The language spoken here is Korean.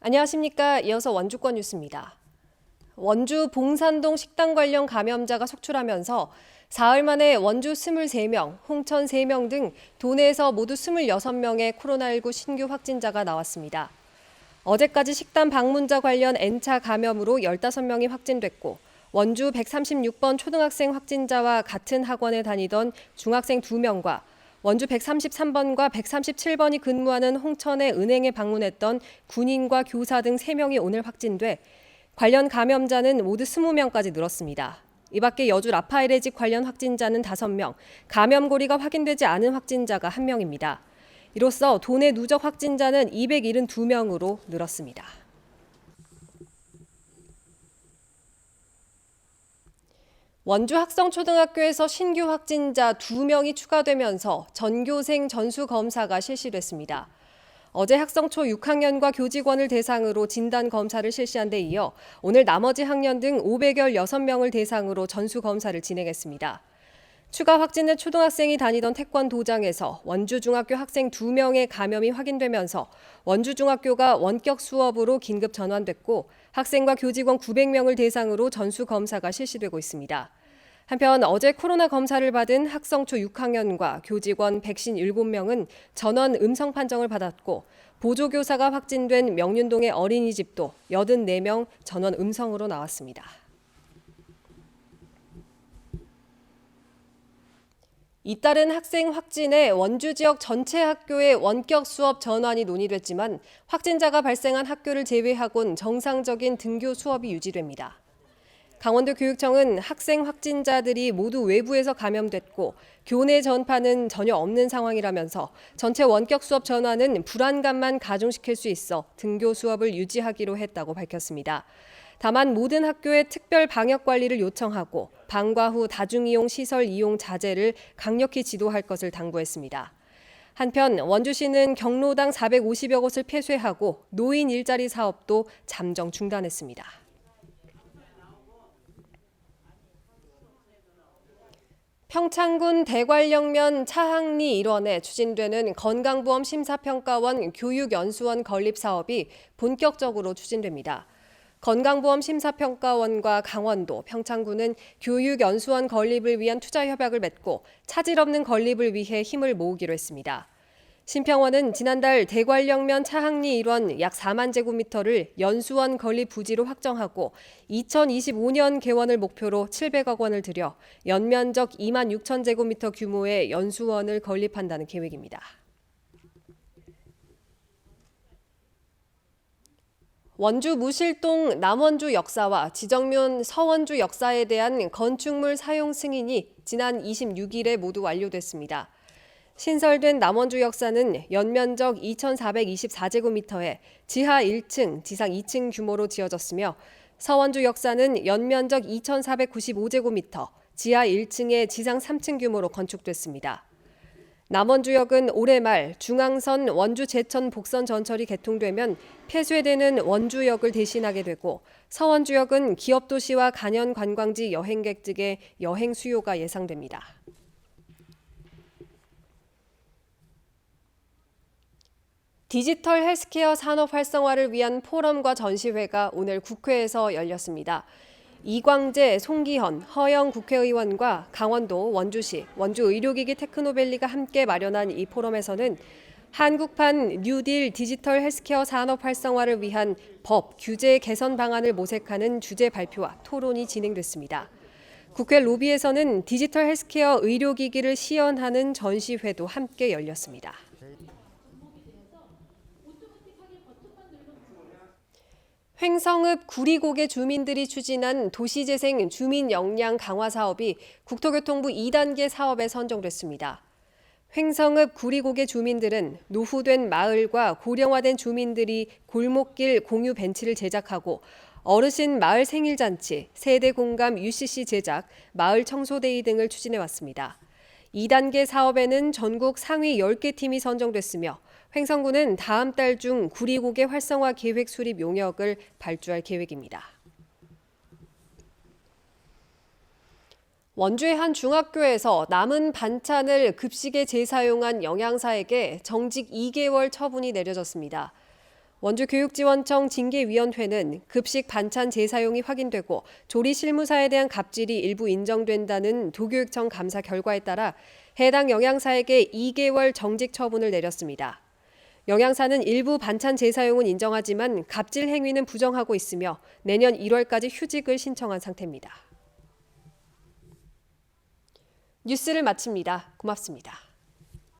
안녕하십니까. 이어서 원주권 뉴스입니다. 원주 봉산동 식당 관련 감염자가 속출하면서 사흘 만에 원주 23명, 홍천 3명 등 도내에서 모두 26명의 코로나19 신규 확진자가 나왔습니다. 어제까지 식당 방문자 관련 N차 감염으로 15명이 확진됐고 원주 136번 초등학생 확진자와 같은 학원에 다니던 중학생 2명과 원주 133번과 137번이 근무하는 홍천의 은행에 방문했던 군인과 교사 등 3명이 오늘 확진돼 관련 감염자는 모두 20명까지 늘었습니다. 이 밖에 여주 라파엘의 집 관련 확진자는 5명, 감염 고리가 확인되지 않은 확진자가 1명입니다. 이로써 도내 누적 확진자는 272명으로 늘었습니다. 원주 학성초등학교에서 신규 확진자 2명이 추가되면서 전교생 전수검사가 실시됐습니다. 어제 학성초 6학년과 교직원을 대상으로 진단검사를 실시한 데 이어 오늘 나머지 학년 등 516명을 대상으로 전수검사를 진행했습니다. 추가 확진된 초등학생이 다니던 태권도장에서 원주중학교 학생 2명의 감염이 확인되면서 원주중학교가 원격 수업으로 긴급 전환됐고 학생과 교직원 900명을 대상으로 전수검사가 실시되고 있습니다. 한편 어제 코로나 검사를 받은 학성초 6학년과 교직원 157명은 전원 음성 판정을 받았고 보조교사가 확진된 명륜동의 어린이집도 84명 전원 음성으로 나왔습니다. 잇따른 학생 확진에 원주 지역 전체 학교의 원격 수업 전환이 논의됐지만 확진자가 발생한 학교를 제외하곤 정상적인 등교 수업이 유지됩니다. 강원도 교육청은 학생 확진자들이 모두 외부에서 감염됐고 교내 전파는 전혀 없는 상황이라면서 전체 원격 수업 전환은 불안감만 가중시킬 수 있어 등교 수업을 유지하기로 했다고 밝혔습니다. 다만 모든 학교에 특별 방역 관리를 요청하고 방과 후 다중이용 시설 이용 자제를 강력히 지도할 것을 당부했습니다. 한편 원주시는 경로당 450여 곳을 폐쇄하고 노인 일자리 사업도 잠정 중단했습니다. 평창군 대관령면 차항리 일원에 추진되는 건강보험 심사평가원 교육연수원 건립 사업이 본격적으로 추진됩니다. 건강보험 심사평가원과 강원도, 평창군은 교육연수원 건립을 위한 투자 협약을 맺고 차질 없는 건립을 위해 힘을 모으기로 했습니다. 심평원은 지난달 대관령면 차항리 일원 약 4만 제곱미터를 연수원 건립 부지로 확정하고 2025년 개원을 목표로 700억 원을 들여 연면적 2만 6천 제곱미터 규모의 연수원을 건립한다는 계획입니다. 원주 무실동 남원주 역사와 지정면 서원주 역사에 대한 건축물 사용 승인이 지난 26일에 모두 완료됐습니다. 신설된 남원주 역사는 연면적 2,424제곱미터에 지하 1층, 지상 2층 규모로 지어졌으며 서원주 역사는 연면적 2,495제곱미터, 지하 1층에 지상 3층 규모로 건축됐습니다. 남원주역은 올해 말 중앙선 원주 제천 복선 전철이 개통되면 폐쇄되는 원주역을 대신하게 되고 서원주역은 기업도시와 간현 관광지 여행객 등의 여행 수요가 예상됩니다. 디지털 헬스케어 산업 활성화를 위한 포럼과 전시회가 오늘 국회에서 열렸습니다. 이광재, 송기현, 허영 국회의원과 강원도, 원주시, 원주의료기기 테크노밸리가 함께 마련한 이 포럼에서는 한국판 뉴딜 디지털 헬스케어 산업 활성화를 위한 법, 규제 개선 방안을 모색하는 주제 발표와 토론이 진행됐습니다. 국회 로비에서는 디지털 헬스케어 의료기기를 시연하는 전시회도 함께 열렸습니다. 횡성읍 구리고개 주민들이 추진한 도시재생 주민 역량 강화 사업이 국토교통부 2단계 사업에 선정됐습니다. 횡성읍 구리고개 주민들은 노후된 마을과 고령화된 주민들이 골목길 공유 벤치를 제작하고 어르신 마을 생일잔치, 세대 공감 UCC 제작, 마을 청소데이 등을 추진해왔습니다. 2단계 사업에는 전국 상위 10개 팀이 선정됐으며 횡성군은 다음 달 중 구리고개 활성화 계획 수립 용역을 발주할 계획입니다. 원주의 한 중학교에서 남은 반찬을 급식에 재사용한 영양사에게 정직 2개월 처분이 내려졌습니다. 원주교육지원청 징계위원회는 급식 반찬 재사용이 확인되고 조리 실무사에 대한 갑질이 일부 인정된다는 도교육청 감사 결과에 따라 해당 영양사에게 2개월 정직 처분을 내렸습니다. 영양사는 일부 반찬 재사용은 인정하지만 갑질 행위는 부정하고 있으며 내년 1월까지 휴직을 신청한 상태입니다. 뉴스를 마칩니다. 고맙습니다.